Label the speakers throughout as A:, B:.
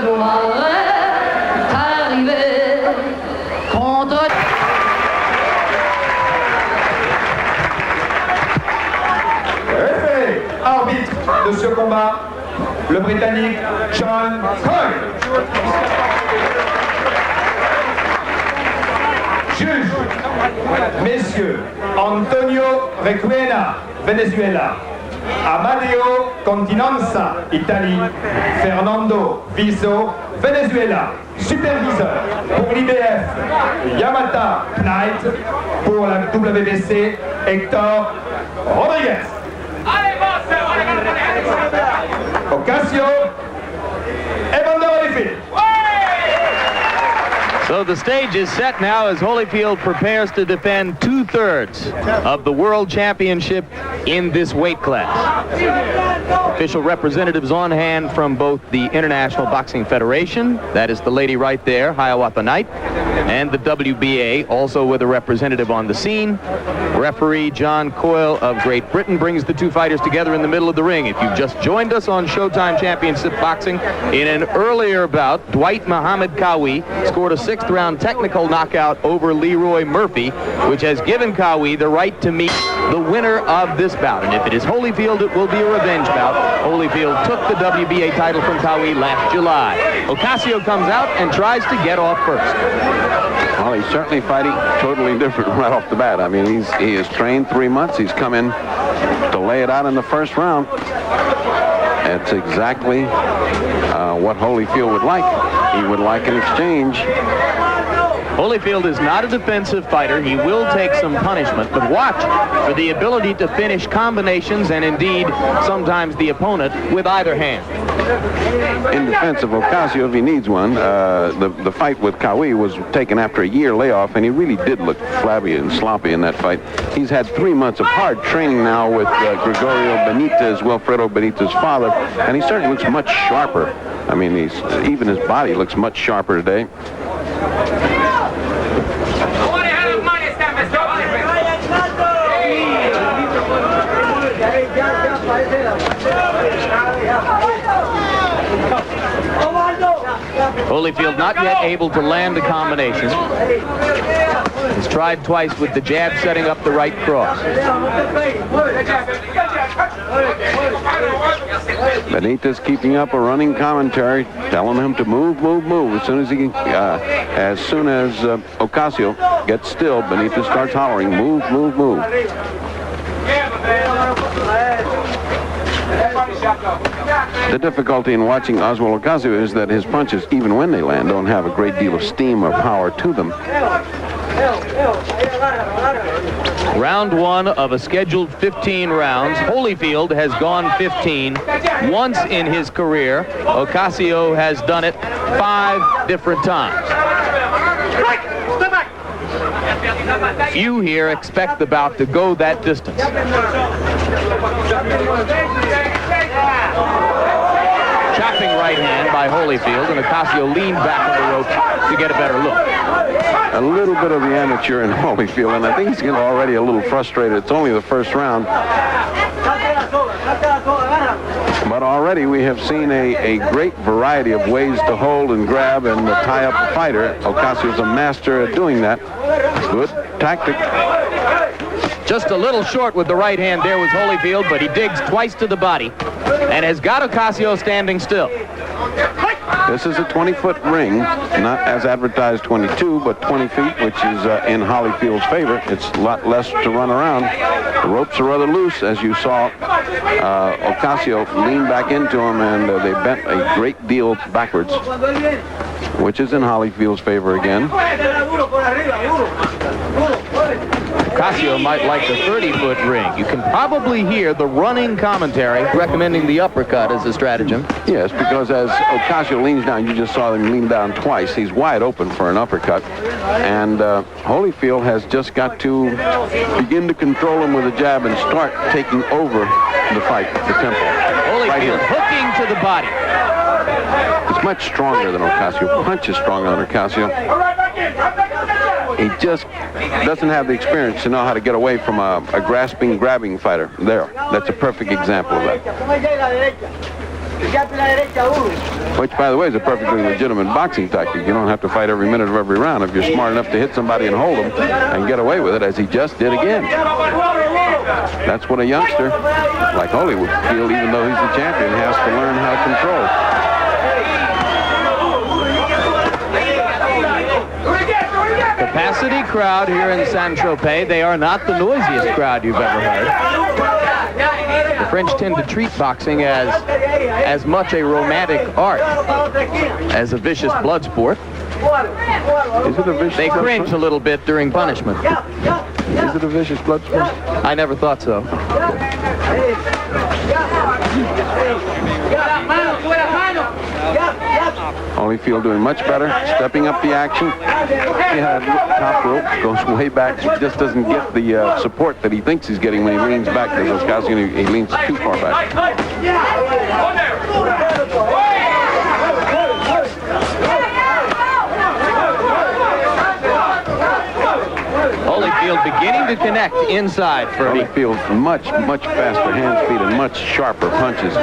A: gloire est arrivée contre...
B: Arbitre de ce combat, le Britannique John Coyle. Juge, messieurs, Antonio Requena, Venezuela. Amadeo Continenza, Italie. Fernando Viso, Venezuela. Superviseur pour l'IBF, Yamata Knight. Pour la WBC, Hector Rodriguez. Ocasio, Evander Holyfield.
C: So the stage is set now as Holyfield prepares to defend 2/3 of the World Championship in this weight class. Official representatives on hand from both the International Boxing Federation, that is the lady right there, Hiawatha Knight, and the WBA, also with a representative on the scene. Referee John Coyle of Great Britain brings the two fighters together in the middle of the ring. If you've just joined us on Showtime Championship Boxing, in an earlier bout, Dwight Muhammad Qawi scored a 6th round technical knockout over Leroy Murphy, which has given Qawi the right to meet the winner of this bout. And if it is Holyfield, it will be a revenge bout. Holyfield took the WBA title from Qawi last July. Ocasio comes out and tries to get off first.
D: Well, he's certainly fighting totally different right off the bat. I mean, he has trained 3 months. He's come in to lay it out in the first round. That's exactly what Holyfield would like. He would like an exchange.
C: Holyfield is not a defensive fighter. He will take some punishment, but watch for the ability to finish combinations and indeed sometimes the opponent with either hand.
D: In defense of Ocasio, if he needs one, the fight with Qawi was taken after a year layoff, and he really did look flabby and sloppy in that fight. He's had 3 months of hard training now with Gregorio Benitez, Wilfredo Benitez's father, and he certainly looks much sharper. I mean, even his body looks much sharper today.
C: Holyfield not yet able to land a combination. He's tried twice with the jab, setting up the right cross.
D: Benitez keeping up a running commentary, telling him to move, move, move. As soon as Ocasio gets still, Benitez starts hollering, move, move, move. The difficulty in watching Oswald Ocasio is that his punches, even when they land, don't have a great deal of steam or power to them.
C: Round 1 of a scheduled 15 rounds. Holyfield has gone 15 once in his career. Ocasio has done it 5 different times. Few here expect the bout to go that distance. Chopping right hand by Holyfield, and Ocasio leaned back on the rope to get a better look.
D: A little bit of the amateur in Holyfield, and I think he's already a little frustrated. It's only the first round. But already we have seen a great variety of ways to hold and grab and tie up a fighter. Ocasio's a master at doing that. Good tactic.
C: Just a little short with the right hand there was Holyfield, but he digs twice to the body and has got Ocasio standing still.
D: This is a 20-foot ring, not as advertised 22, but 20 feet, which is in Holyfield's favor. It's a lot less to run around. The ropes are rather loose, as you saw. Ocasio leaned back into him, and they bent a great deal backwards, which is in Holyfield's favor again.
C: Ocasio might like the 30-foot ring. You can probably hear the running commentary recommending the uppercut as a stratagem.
D: Yes, because as Ocasio leans down, you just saw him lean down twice. He's wide open for an uppercut. And Holyfield has just got to begin to control him with a jab and start taking over the fight, the tempo.
C: Holyfield hooking to the body.
D: He's much stronger than Ocasio. Punch is stronger than Ocasio. He just doesn't have the experience to know how to get away from a grasping, grabbing fighter. There, that's a perfect example of that. Which, by the way, is a perfectly legitimate boxing tactic. You don't have to fight every minute of every round if you're smart enough to hit somebody and hold them and get away with it, as he just did again. That's what a youngster like Holyfield, even though he's the champion, has to learn how to control.
C: Capacity crowd here in Saint-Tropez. They are not the noisiest crowd you've ever heard. The French tend to treat boxing as much a romantic art as a vicious blood sport.
D: Is it a vicious
C: They
D: blood
C: cringe
D: sport?
C: a little bit during punishment.
D: Is it a vicious blood sport?
C: I never thought so.
D: Holyfield doing much better, stepping up the action. He had top rope, goes way back, just doesn't get the support that he thinks he's getting when he leans back. Because Ocasio, he leans too far back.
C: Holyfield beginning to connect inside for
D: Holyfield much faster hand speed and much sharper punches.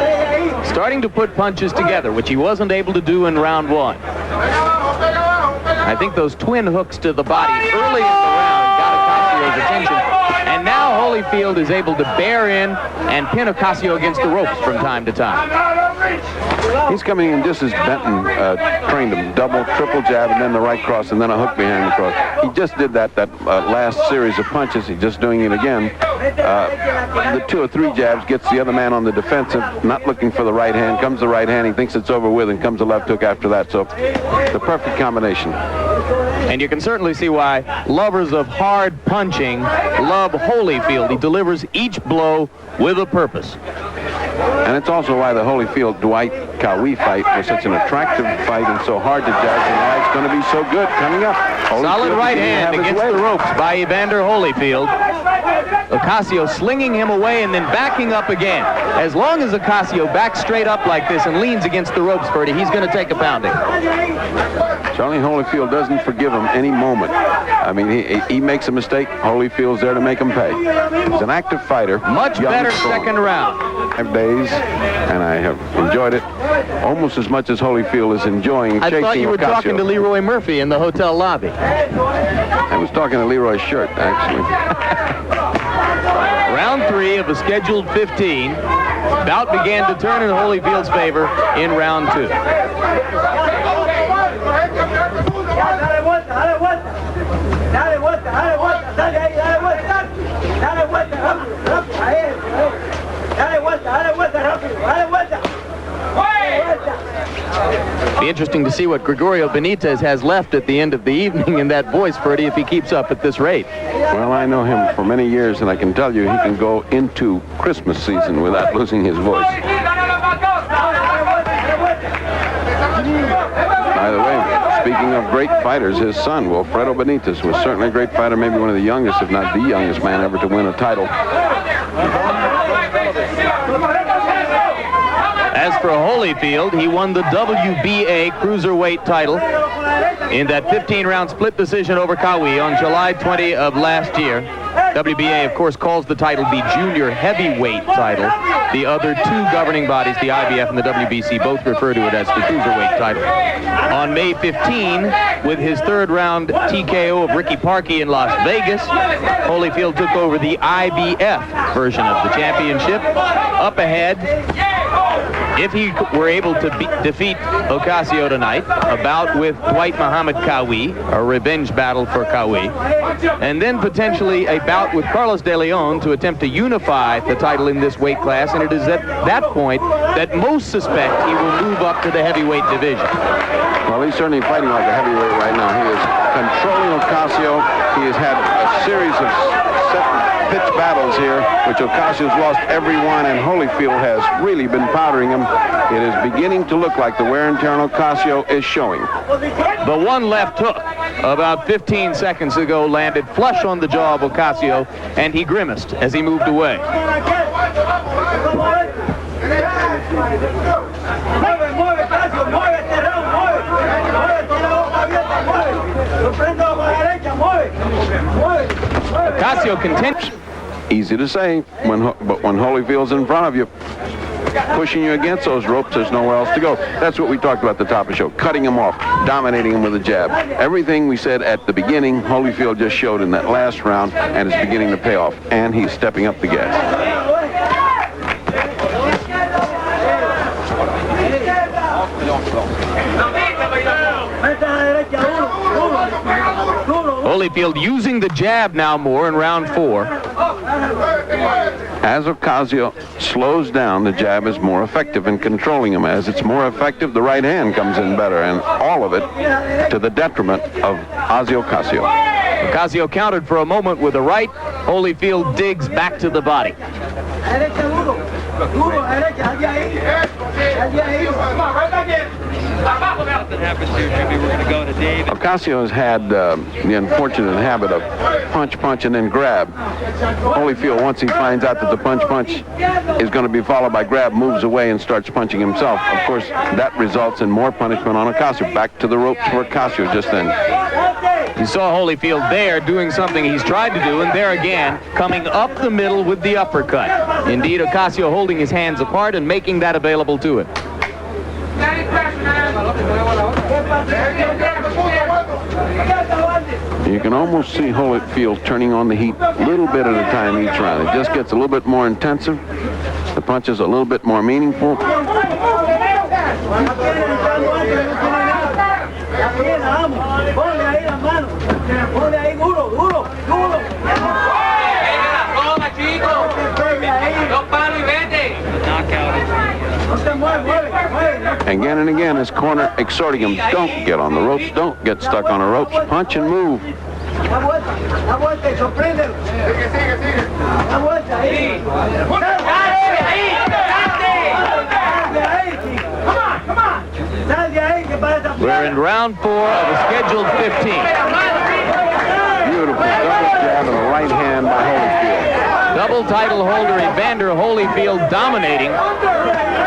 C: starting to put punches together, which he wasn't able to do in round one. I think those twin hooks to the body early in the round got Ocasio's attention, and now Holyfield is able to bear in and pin Ocasio against the ropes from time to time.
D: He's coming in just as Benton trained him. Double, triple jab, and then the right cross, and then a hook behind the cross. He just did that last series of punches. He's just doing it again. The 2 or 3 jabs gets the other man on the defensive, not looking for the right hand. Comes the right hand, he thinks it's over with, and comes the left hook after that. So the perfect combination.
C: And you can certainly see why lovers of hard punching love Holyfield. He delivers each blow with a purpose.
D: And it's also why the Holyfield-Dwight Cowie fight was such an attractive fight and so hard to judge, and why it's going to be so good coming up.
C: Solid right hand against the ropes by Evander Holyfield. Ocasio slinging him away and then backing up again. As long as Ocasio backs straight up like this and leans against the ropes, Ferdy, he's going to take a pounding.
D: Charlie Holyfield doesn't forgive him any moment. I mean, he makes a mistake, Holyfield's there to make him pay. He's an active fighter.
C: Much better second round.
D: 5 days, and I have enjoyed it almost as much as Holyfield is enjoying chasing
C: I thought you were
D: Ocasio.
C: talking to Leroy Murphy in the hotel lobby.
D: I was talking to Leroy's shirt, actually.
C: Round 3 of a scheduled 15. Bout began to turn in Holyfield's favor in round 2. Be interesting to see what Gregorio Benitez has left at the end of the evening in that voice, Ferdy, if he keeps up at this rate.
D: Well, I know him for many years, and I can tell you he can go into Christmas season without losing his voice. By the way, speaking of great fighters, his son, Wilfredo Benitez, was certainly a great fighter, maybe one of the youngest, if not the youngest man ever to win a title.
C: As for Holyfield, he won the WBA cruiserweight title in that 15-round split decision over Cowie on July 20 of last year. WBA, of course, calls the title the junior heavyweight title. The other 2 governing bodies, the IBF and the WBC, both refer to it as the cruiserweight title. On May 15, with his 3rd round TKO of Ricky Parkey in Las Vegas, Holyfield took over the IBF version of the championship. Up ahead, if he were able to defeat Ocasio tonight, a bout with Dwight Muhammad Cowie, a revenge battle for Cowie, and then potentially a bout with Carlos De Leon to attempt to unify the title in this weight class, and it is at that point that most suspect he will move up to the heavyweight division.
D: Well, he's certainly fighting like a heavyweight right now. He is controlling Ocasio. He has had a series of pitch battles here, which Ocasio's lost every one, and Holyfield has really been powdering him. It is beginning to look like the wear and tear on Ocasio is showing.
C: The one left hook about 15 seconds ago landed flush on the jaw of Ocasio, and he grimaced as he moved away. Ocasio continues.
D: Easy to say, but when Holyfield's in front of you, pushing you against those ropes, there's nowhere else to go. That's what we talked about at the top of the show, cutting him off, dominating him with a jab. Everything we said at the beginning, Holyfield just showed in that last round, and it's beginning to pay off, and he's stepping up the gas.
C: Holyfield using the jab now more in round 4.
D: As Ocasio slows down, the jab is more effective in controlling him. As it's more effective, the right hand comes in better, and all of it to the detriment of Ossie Ocasio.
C: Ocasio countered for a moment with a right. Holyfield digs back to the body.
D: Ocasio has had the unfortunate habit of punch, and then grab. Holyfield, once he finds out that the punch is going to be followed by grab, moves away and starts punching himself. Of course, that results in more punishment on Ocasio. Back to the ropes for Ocasio just then.
C: You saw Holyfield there doing something he's tried to do, and there again, coming up the middle with the uppercut. Indeed, Ocasio holding his hands apart and making that available to him.
D: You can almost see Holyfield turning on the heat a little bit at a time each round. It just gets a little bit more intensive. The punches a little bit more meaningful. Again and again, his corner exhorting him, don't get on the ropes, don't get stuck on the ropes, punch and move.
C: We're in round 4 of a scheduled 15.
D: Beautiful double jab and a right hand by Holyfield.
C: Double title holder Evander Holyfield dominating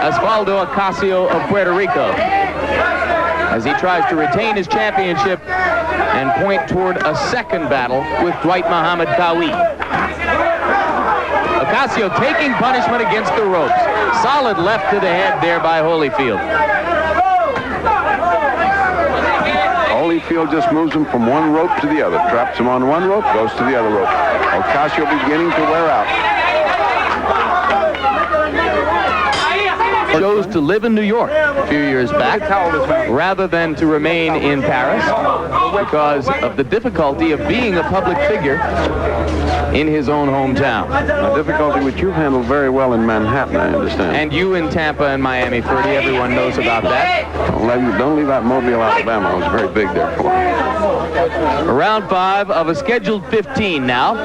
C: Osvaldo Ocasio of Puerto Rico as he tries to retain his championship and point toward a second battle with Dwight Muhammad Qawi. Ocasio taking punishment against the ropes. Solid left to the head there by Holyfield.
D: Holyfield just moves him from one rope to the other. Traps him on one rope, goes to the other rope. Ocasio beginning to wear out.
C: Chose to live in New York a few years back rather than to remain in Paris because of the difficulty of being a public figure in his own hometown.
D: A difficulty which you've handled very well in Manhattan, I understand.
C: And you in Tampa and Miami, Ferdy, everyone knows about that.
D: Don't leave out Mobile, Alabama. I was very big there for him.
C: Round 5 of a scheduled 15 now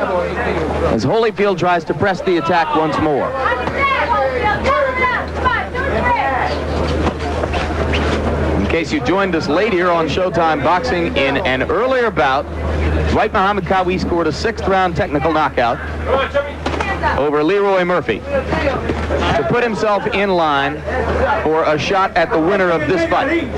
C: as Holyfield tries to press the attack once more. In case you joined us late here on Showtime Boxing, in an earlier bout, Dwight Muhammad Qawi scored a 6th round technical knockout over Leroy Murphy to put himself in line for a shot at the winner of this fight.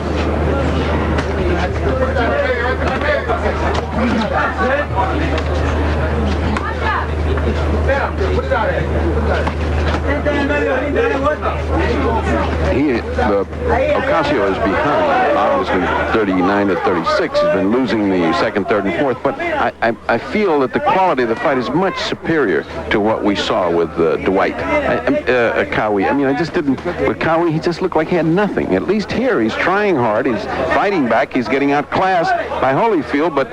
D: Ocasio is behind, obviously 39 to 36. He's been losing the second, third, and fourth. But I feel that the quality of the fight is much superior to what we saw with Dwight Qawi. I mean, I just didn't. With Qawi, he just looked like he had nothing. At least here, he's trying hard. He's fighting back. He's getting outclassed by Holyfield. But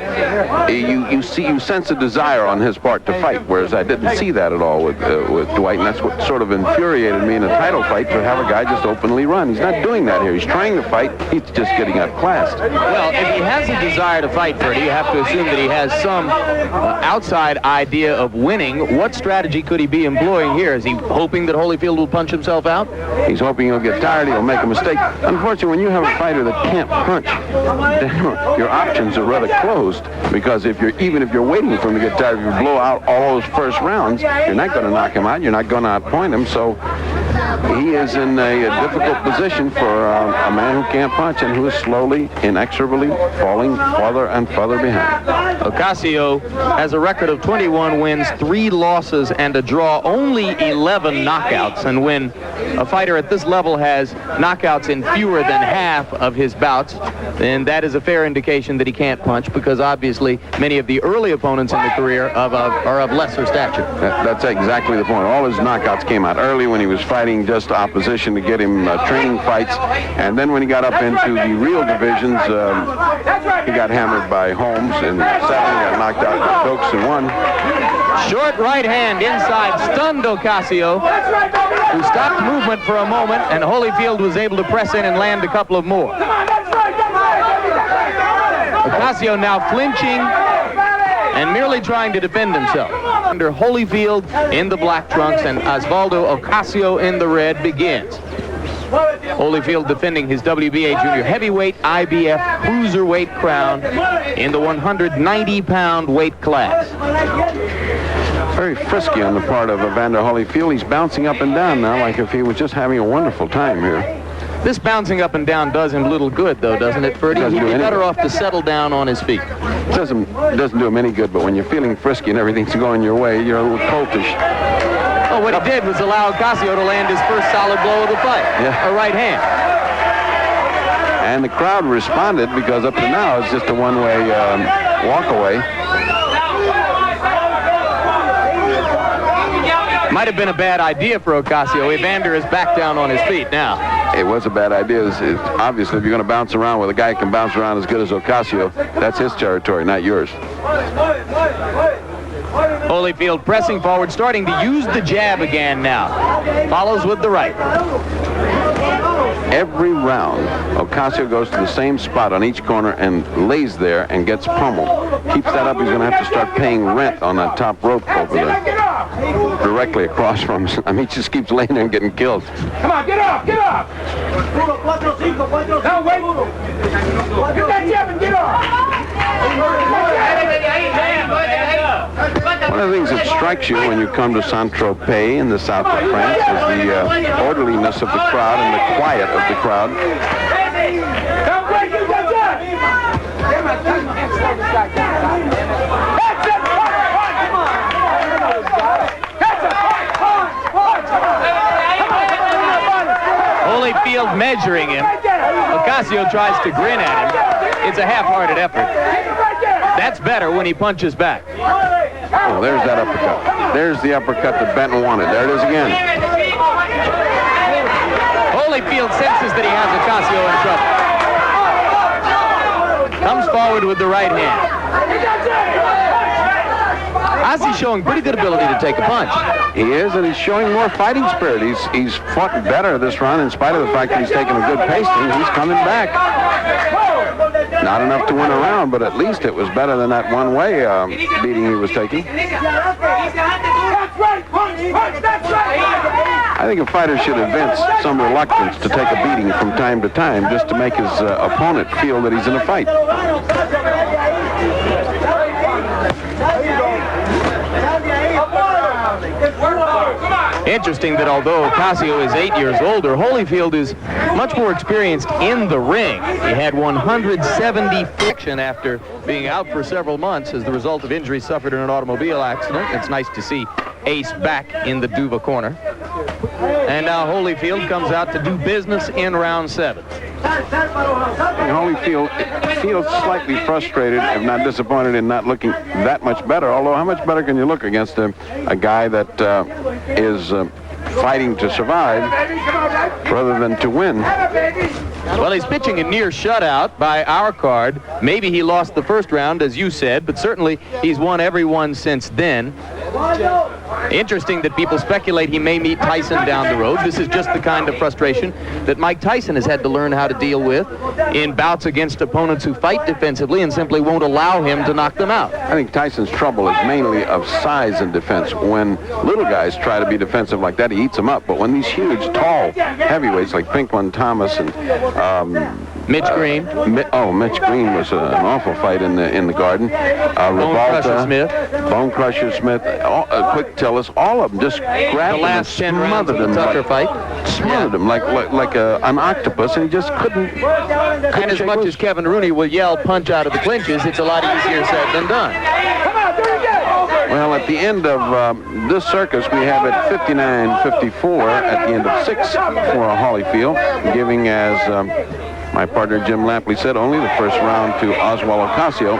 D: you sense a desire on his part to fight, whereas I didn't see that at all with Dwight, and that's what sort of infuriated me in a title fight, to have a guy just openly run. He's not doing that here. He's trying to fight. He's just getting outclassed.
C: Well, if he has a desire to fight, Freddie, you have to assume that he has some outside idea of winning. What strategy could he be employing here? Is he hoping that Holyfield will punch himself out?
D: He's hoping he'll get tired. He'll make a mistake. Unfortunately, when you have a fighter that can't punch, then your options are rather closed, because even if you're waiting for him to get tired, if you blow out all those first rounds, you're not going to knock him out. You're not going to outpoint him. So he is in a difficult position for a man who can't punch and who is slowly, inexorably falling farther and farther behind.
C: Ocasio has a record of 21 wins, 3 losses, and a draw, only 11 knockouts. And when a fighter at this level has knockouts in fewer than half of his bouts, then that is a fair indication that he can't punch, because obviously many of the early opponents in the career are of lesser stature.
D: That's exactly the point. All his knockouts came out early when he was fighting just opposition to get him training fights, and then when he got up into the real divisions, he got hammered by Holmes and got knocked out by Stokes and won.
C: Short right hand inside stunned Ocasio, who stopped movement for a moment, and Holyfield was able to press in and land a couple of more. Ocasio now flinching and merely trying to defend himself. Under Holyfield in the black trunks and Osvaldo Ocasio in the red begins. Holyfield defending his WBA junior heavyweight IBF cruiserweight crown in the 190-pound weight class.
D: Very frisky on the part of Evander Holyfield. He's bouncing up and down now like if he was just having a wonderful time here.
C: This bouncing up and down does him little good, though, doesn't it, Ferdy? He'd be better off to settle down on his feet.
D: Doesn't do him any good, but when you're feeling frisky and everything's going your way, you're a little coltish.
C: Oh, what he did was allow Ocasio to land his first solid blow of the fight, a right hand.
D: And the crowd responded, because up to now it's just a one-way walk away.
C: Might have been a bad idea for Ocasio. Evander is back down on his feet now.
D: It was a bad idea. Obviously, if you're going to bounce around with a guy who can bounce around as good as Ocasio, that's his territory, not yours.
C: Holyfield pressing forward, starting to use the jab again now. Follows with the right.
D: Every round, Ocasio goes to the same spot on each corner and lays there and gets pummeled. Keeps that up, he's going to have to start paying rent on that top rope over there, directly across from us. I mean, he just keeps laying there and getting killed.
B: Come on, get up, get up! No, wait! Get that jab and get up!
D: One of the things that strikes you when you come to Saint-Tropez in the south of France is the orderliness of the crowd and the quiet of the crowd.
C: Holyfield measuring him. Ocasio tries to grin at him. It's a half-hearted effort. That's better when he punches back.
D: Oh, there's that uppercut. There's the uppercut that Benton wanted. There it is again.
C: Holyfield senses that he has Ocasio in trouble. Comes forward with the right hand. Ossie showing pretty good ability to take a punch.
D: He is, and he's showing more fighting spirit. He's fought better this round in spite of the fact that he's taken a good pasting. He's coming back. Not enough to win a round, but at least it was better than that one-way beating he was taking. I think a fighter should evince some reluctance to take a beating from time to time just to make his opponent feel that he's in a fight.
C: Interesting that although Ocasio is 8 years older, Holyfield is much more experienced in the ring. He had 170 friction after being out for several months as the result of injuries suffered in an automobile accident. It's nice to see Ace back in the Duva corner. And now Holyfield comes out to do business in round 7.
D: Holyfield feels slightly frustrated, if not disappointed, in not looking that much better. Although, how much better can you look against a guy that is fighting to survive rather than to win?
C: Well, he's pitching a near shutout by our card. Maybe he lost the first round, as you said, but certainly he's won every one since then. Interesting that people speculate he may meet Tyson down the road. This is just the kind of frustration that Mike Tyson has had to learn how to deal with in bouts against opponents who fight defensively and simply won't allow him to knock them out.
D: I think Tyson's trouble is mainly of size and defense. When little guys try to be defensive like that, he eats them up. But when these huge, tall heavyweights like Finkel and Thomas and
C: Mitch Green.
D: Mitch Green was an awful fight in the Garden.
C: Bone Crusher Smith.
D: Bone Crusher Smith. Quick Tillis. All of them just grabbed
C: The last 10 rounds of the Tucker fight.
D: Smothered him like an octopus, and he just couldn't
C: and as much as Kevin Rooney will yell punch out of the clinches, it's a lot easier said than done.
D: Well, at the end of this circus, we have it 59-54 at the end of 6 for Holyfield, giving, as my partner Jim Lampley said, only the first round to Oswald Ocasio.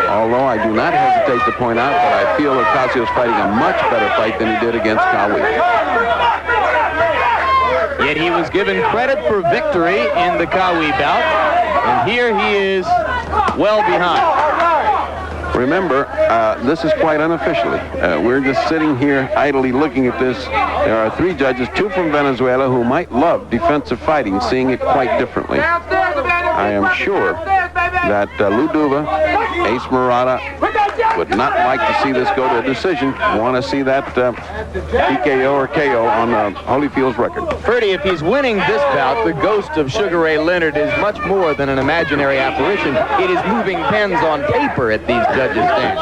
D: Although I do not hesitate to point out that I feel Ocasio is fighting a much better fight than he did against Kawi.
C: Yet he was given credit for victory in the Kawi bout, and here he is well behind.
D: Remember, this is quite unofficially. We're just sitting here idly looking at this. There are 3 judges, 2 from Venezuela, who might love defensive fighting, seeing it quite differently. I am sure that Lou Duva, Ace Murata, would not like to see this go to a decision. Want to see that TKO or KO on Holyfield's record.
C: Ferdy, if he's winning this bout, the ghost of Sugar Ray Leonard is much more than an imaginary apparition. It is moving pens on paper at these judges' stands.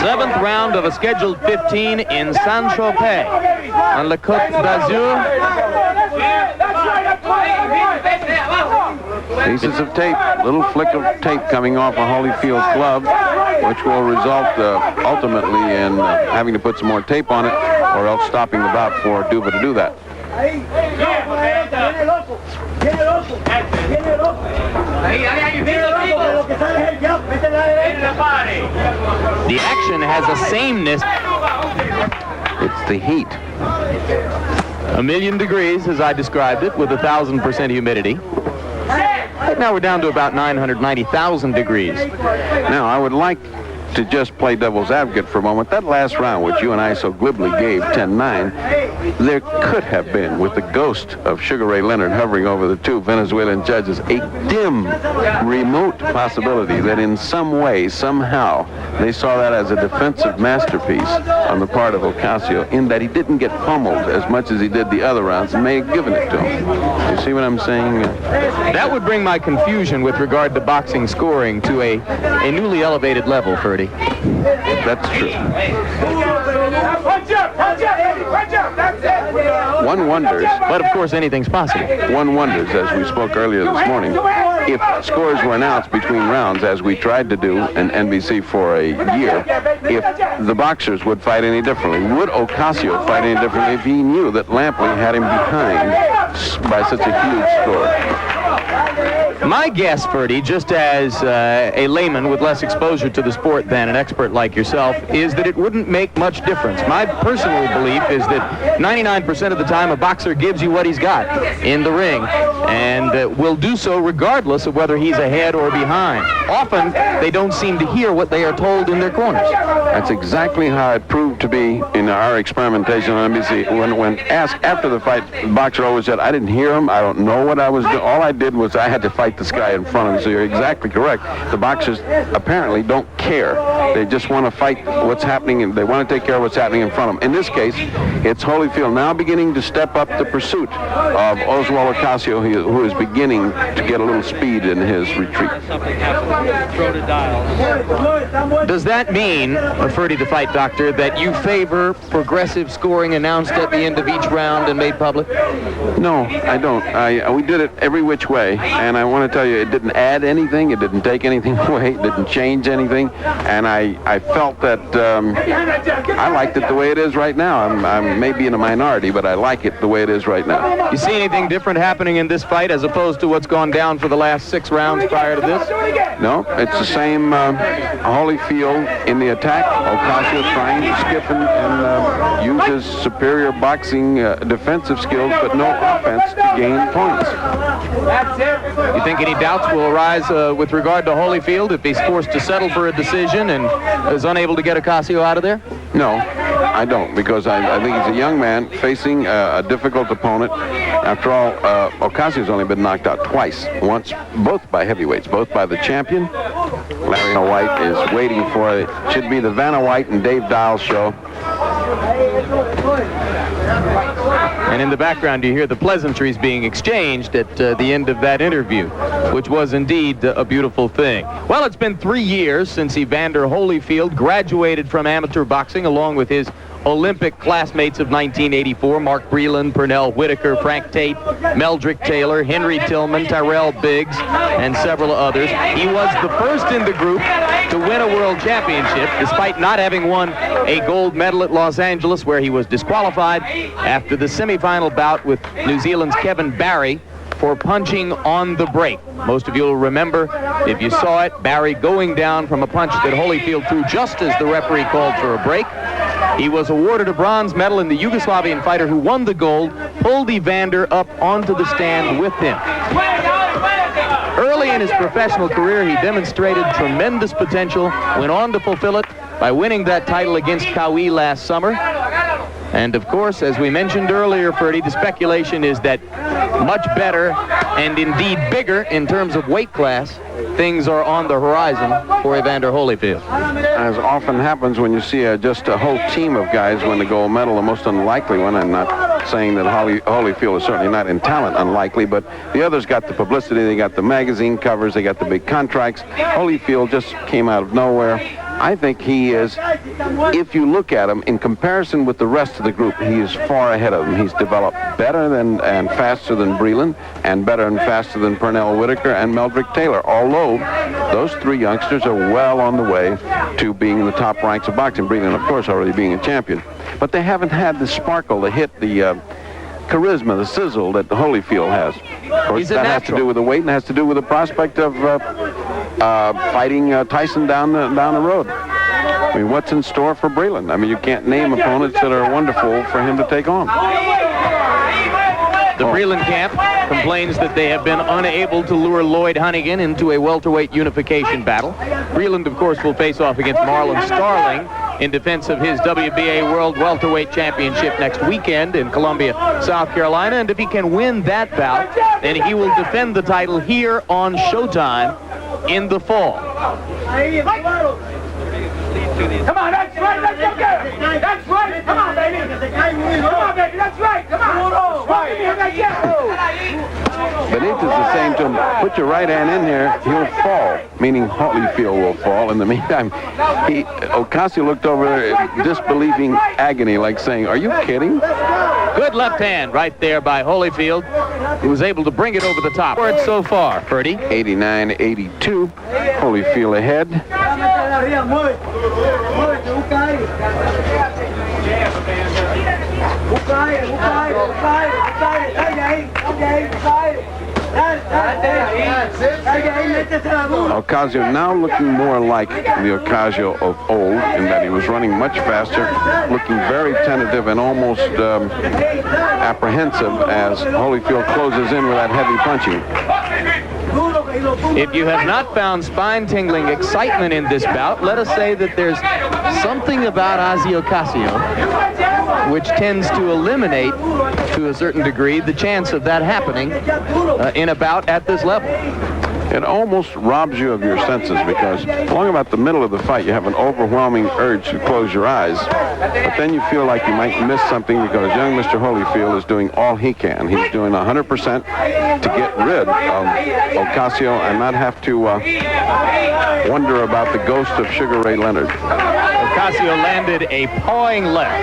C: 7th round of a scheduled 15 in Saint-Tropez on La Côte d'Azur.
D: Pieces of tape, little flick of tape coming off a Holyfield's glove, which will result ultimately in having to put some more tape on it, or else stopping the bout for Duva to do that.
C: The action has a sameness.
D: It's the heat.
C: 1,000,000 degrees, as I described it, with 1,000% humidity. Right now we're down to about 990,000 degrees.
D: Now, I would like to just play devil's advocate for a moment. That last round, which you and I so glibly gave 10-9, there could have been, with the ghost of Sugar Ray Leonard hovering over the 2 Venezuelan judges, a dim, remote possibility that in some way, somehow, they saw that as a defensive masterpiece on the part of Ocasio, in that he didn't get pummeled as much as he did the other rounds, and may have given it to him. You see what I'm saying?
C: That would bring my confusion with regard to boxing scoring to a newly elevated level, Ferdy.
D: That's true. One wonders,
C: but of course anything's possible.
D: One wonders, as we spoke earlier this morning, if scores were announced between rounds, as we tried to do in NBC for a year, if the boxers would fight any differently. Would Ocasio fight any differently if he knew that Lampley had him behind by such a huge score?
C: My guess, Ferdy, just as a layman with less exposure to the sport than an expert like yourself, is that it wouldn't make much difference. My personal belief is that 99% of the time a boxer gives you what he's got in the ring, and will do so regardless of whether he's ahead or behind. Often, they don't seem to hear what they are told in their corners.
D: That's exactly how it proved to be in our experimentation on NBC. When asked after the fight, the boxer always said, I didn't hear him, I don't know what I was doing. All I did was I had to fight this guy in front of me. So you're exactly correct. The boxers apparently don't care. They just want to fight what's happening, and they want to take care of what's happening in front of them. In this case, it's Holyfield now beginning to step up the pursuit of Oswald Ocasio, who is beginning to get a little speed in his retreat.
C: Does that mean, Ferdy the Fight Doctor, that you favor progressive scoring announced at the end of each round and made public?
D: No, I don't. We did it every which way, and I want to tell you, it didn't add anything, it didn't take anything away, it didn't change anything, and I felt that I liked it the way it is right now. I'm maybe in a minority, but I like it the way it is right now.
C: You see anything different happening in this fight as opposed to what's gone down for the last 6 rounds prior to this?
D: No, it's the same Holyfield in the attack. Ocasio trying to skip and use his superior boxing defensive skills, but no offense to gain points.
C: You think any doubts will arise with regard to Holyfield if he's forced to settle for a decision and is unable to get Ocasio out of there?
D: No, I don't, because I think he's a young man facing a difficult opponent. After all, Ocasio's only been knocked out twice. Once, both by heavyweights, both by the champion. Larry White is waiting for it. Should be the Vanna White and Dave Dial show.
C: And in the background, you hear the pleasantries being exchanged at the end of that interview, which was indeed a beautiful thing. Well, it's been 3 years since Evander Holyfield graduated from amateur boxing along with his Olympic classmates of 1984, Mark Breland, Pernell Whitaker, Frank Tate, Meldrick Taylor, Henry Tillman, Tyrell Biggs, and several others. He was the first in the group to win a world championship, despite not having won a gold medal at Los Angeles, where he was disqualified after the semifinal bout with New Zealand's Kevin Barry for punching on the break. Most of you will remember, if you saw it, Barry going down from a punch that Holyfield threw just as the referee called for a break. He was awarded a bronze medal, and the Yugoslavian fighter who won the gold pulled Evander up onto the stand with him. Early in his professional career, he demonstrated tremendous potential, went on to fulfill it by winning that title against Cowie last summer. And of course, as we mentioned earlier, Ferdy, the speculation is that much better and indeed bigger in terms of weight class, things are on the horizon for Evander Holyfield.
D: As often happens when you see just a whole team of guys win the gold medal, the most unlikely one, I'm not saying that Holyfield is certainly not in talent unlikely, but the others got the publicity, they got the magazine covers, they got the big contracts. Holyfield just came out of nowhere. I think he is, if you look at him in comparison with the rest of the group, he is far ahead of them. He's developed better than and faster than Breland, and better and faster than Pernell Whitaker and Meldrick Taylor, although those three youngsters are well on the way to being in the top ranks of boxing. Breland, of course, already being a champion. But they haven't had the sparkle, the hit, the charisma, the sizzle that Holyfield has. Of course, that has to do with the weight and has to do with the prospect of fighting Tyson down the road. I mean, what's in store for Breland? I mean, you can't name opponents that are wonderful for him to take on.
C: The Breland camp complains that they have been unable to lure Lloyd Hunnigan into a welterweight unification battle. Breland, of course, will face off against Marlon Starling in defense of his WBA World Welterweight Championship next weekend in Columbia, South Carolina. And if he can win that bout, then he will defend the title here on Showtime in the fall.
B: Come on, that's right, let's go get him. That's right, come on, baby. Come on, baby, that's right, come on.
D: Benitez is saying to him, put your right hand in here, he'll fall, meaning Holyfield will fall. In the meantime, Ocasio looked over there, disbelieving agony, like saying, are you kidding?
C: Good left hand right there by Holyfield, who was able to bring it over the top. For it so far, Ferdy.
D: 89-82, Holyfield ahead. Ocasio now looking more like the Ocasio of old in that he was running much faster, looking very tentative and almost apprehensive as Holyfield closes in with that heavy punching.
C: If you have not found spine-tingling excitement in this bout, let us say that there's something about Ossie Ocasio which tends to eliminate, to a certain degree, the chance of that happening in a bout at this level.
D: It almost robs you of your senses because along about the middle of the fight, you have an overwhelming urge to close your eyes. But then you feel like you might miss something because young Mr. Holyfield is doing all he can. He's doing 100% to get rid of Ocasio and not have to wonder about the ghost of Sugar Ray Leonard.
C: Ocasio landed a pawing left.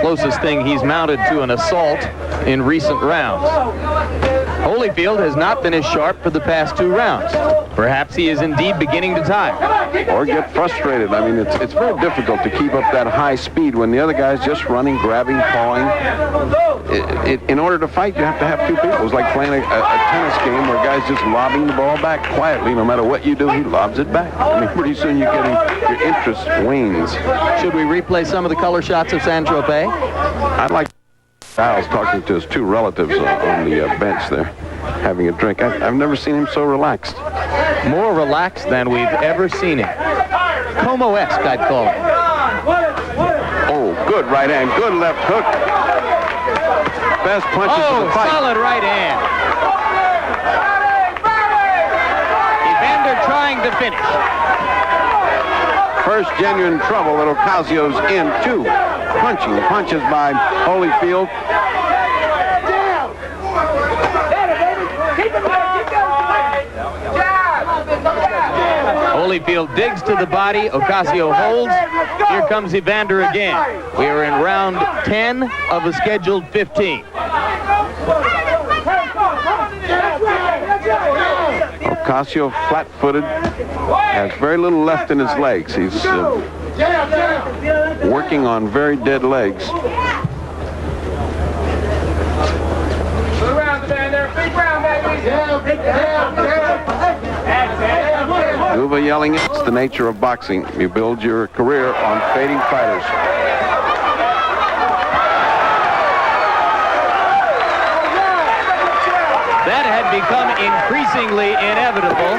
C: Closest thing he's mounted to an assault in recent rounds. Holyfield has not been as sharp for the past 2 rounds. Perhaps he is indeed beginning to tire.
D: Or get frustrated. I mean, it's very difficult to keep up that high speed when the other guy's just running, grabbing, pawing. In order to fight, you have to have 2 people. It's like playing a tennis game where a guy's just lobbing the ball back quietly. No matter what you do, he lobs it back. I mean, pretty soon your interest wanes.
C: Should we replay some of the color shots of Saint-Tropez?
D: I'd like Styles talking to his 2 relatives on the bench there, having a drink. I've never seen him so relaxed.
C: More relaxed than we've ever seen him. Como-esque, I'd call him.
D: Oh, good right hand, good left hook. Best punches of the fight.
C: Solid right hand. Evander trying to finish.
D: first genuine trouble that Ocasio's in. 2 punches by Holyfield.
C: Holyfield digs to the body. Ocasio holds. Here comes Evander again. We are in round 10 of a scheduled 15.
D: Ocasio flat-footed, has very little left in his legs. He's working on very dead legs. Duva yelling, it's the nature of boxing. You build your career on fading fighters.
C: That had become increasingly inevitable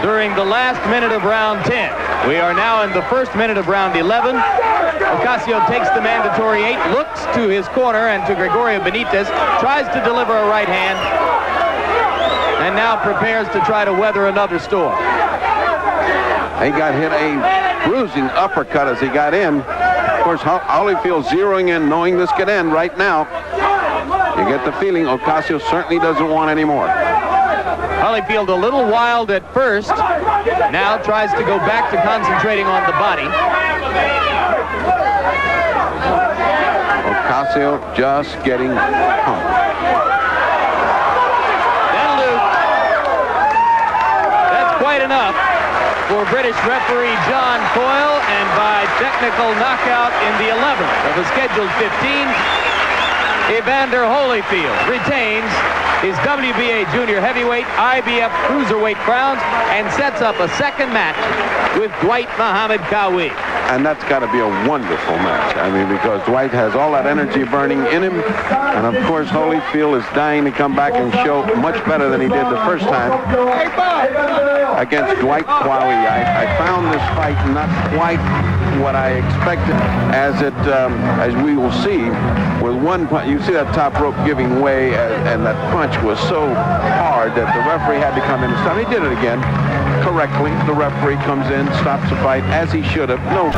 C: during the last minute of round 10. We are now in the first minute of round 11. Ocasio takes the mandatory 8, looks to his corner and to Gregorio Benitez, tries to deliver a right hand, and now prepares to try to weather another storm.
D: He got hit a bruising uppercut as he got in. Of course, Holyfield zeroing in, knowing this could end right now. You get the feeling Ocasio certainly doesn't want any more.
C: Holyfield a little wild at first, now tries to go back to concentrating on the body.
D: Ocasio just getting pumped.
C: That'll do. That's quite enough for British referee John Coyle, and by technical knockout in the 11th of a scheduled 15, Evander Holyfield retains his WBA junior heavyweight, IBF cruiserweight crowns, and sets up a second match with Dwight Muhammad Qawi.
D: And that's got to be a wonderful match. I mean, because Dwight has all that energy burning in him. And, of course, Holyfield is dying to come back and show much better than he did the first time against Dwight Qawi. I found this fight not quite what I expected, as we will see, with one punch. You see that top rope giving way, and that punch was so hard that the referee had to come in and stop. He did it again correctly. The referee comes in, stops the fight as he should have. No